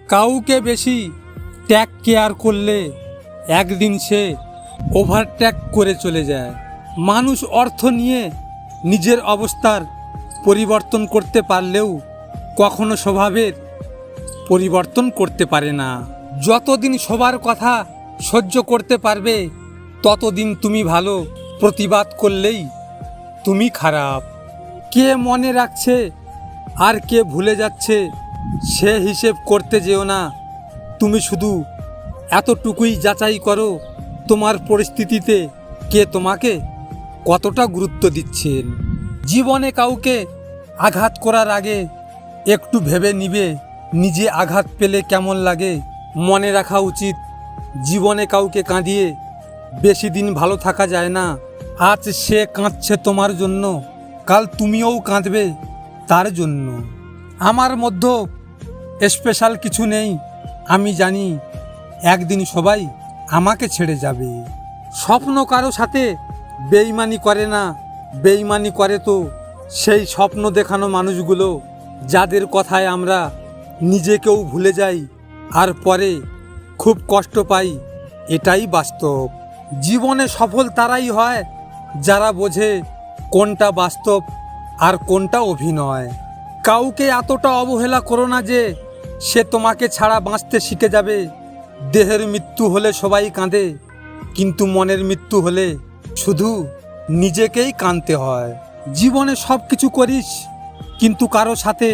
কাউকে বেশি tag care করলে একদিন সে ওভারট্যাক করে চলে যায়। মানুষ অর্থ নিয়ে নিজের অবস্থার পরিবর্তন করতে পারলেও কখনো স্বভাবের পরিবর্তন করতে পারে না। যতদিন সবার কথা সহ্য করতে পারবে ততদিন তুমি ভালো, প্রতিবাদ করলেই তুমি খারাপ। কে মনে রাখছে আর কে ভুলে যাচ্ছে সে হিসেব করতে যেও না। তুমি শুধু এতটুকুই যাচাই করো তোমার পরিস্থিতিতে কে তোমাকে কতটা গুরুত্ব দিচ্ছেন। জীবনে কাউকে আঘাত করার আগে একটু ভেবে নিবে নিজে আঘাত পেলে কেমন লাগে। মনে রাখা উচিত জীবনে কাউকে কাঁদিয়ে বেশি দিন ভালো থাকা যায় না। আজ সে কাঁদছে তোমার জন্য, কাল তুমিও কাঁদবে তার জন্য। আমার মধ্যে স্পেশাল কিছু নেই, আমি জানি একদিন সবাই আমাকে ছেড়ে যাবে। স্বপ্ন কারো সাথে বেইমানি করে না, বেইমানি করে তো সেই স্বপ্ন দেখানো মানুষগুলো যাদের কথায় আমরা নিজেকেও ভুলে যাই আর পরে খুব কষ্ট পাই। এটাই বাস্তব। জীবনে সফল তারাই হয় যারা বোঝে কোনটা বাস্তব আর কোনটা অভিনয়। কাউকে এতটা অবহেলা করো না যে সে তোমাকে ছাড়া বাঁচতে শিখে যাবে। দেহের মৃত্যু হলে সবাই কাঁদে, কিন্তু মনের মৃত্যু হলে শুধু নিজেকেই কাঁদতে হয়। জীবনে সব কিছু করিস, কিন্তু কারো সাথে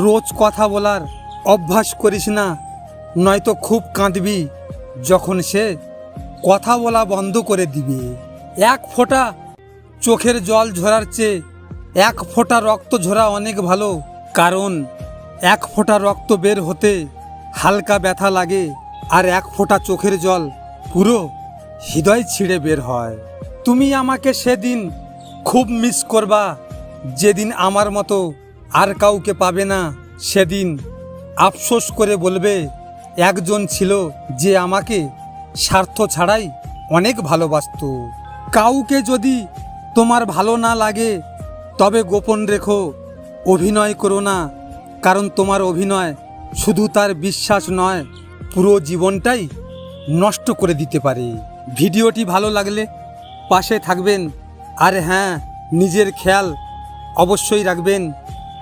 রোজ কথা বলার অভ্যাস করিস না, নয়তো খুব কাঁদবি যখন সে কথা বলা বন্ধ করে দিবে। এক ফোঁটা চোখের জল ঝরার চেয়ে এক ফোঁটা রক্ত ঝরা অনেক ভালো, কারণ এক ফোঁটা রক্ত বের হতে হালকা ব্যথা লাগে, আর এক ফোঁটা চোখের জল পুরো হৃদয় ছিঁড়ে বের হয়। তুমি আমাকে সেদিন খুব মিস করবা যেদিন আমার মতো আর কাউকে পাবে না। সেদিন আফসোস করে বলবে একজন ছিল যে আমাকে স্বার্থ ছাড়াই অনেক ভালোবাসত। কাউকে যদি তোমার ভালো না লাগে তবে গোপন রেখো, অভিনয় করো না, কারণ তোমার অভিনয় শুধু তার বিশ্বাস নয়, পুরো জীবনটাই নষ্ট করে দিতে পারে। ভিডিওটি ভালো লাগলে পাশে থাকবেন, আর হ্যাঁ, নিজের খেয়াল অবশ্যই রাখবেন,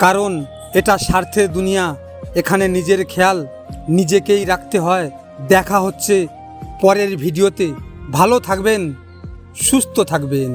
কারণ এটা স্বার্থের দুনিয়া। এখানে নিজের খেয়াল নিজেকেই রাখতে হয়। দেখা হচ্ছে পরের ভিডিওতে। ভালো থাকবেন, সুস্থ থাকবেন।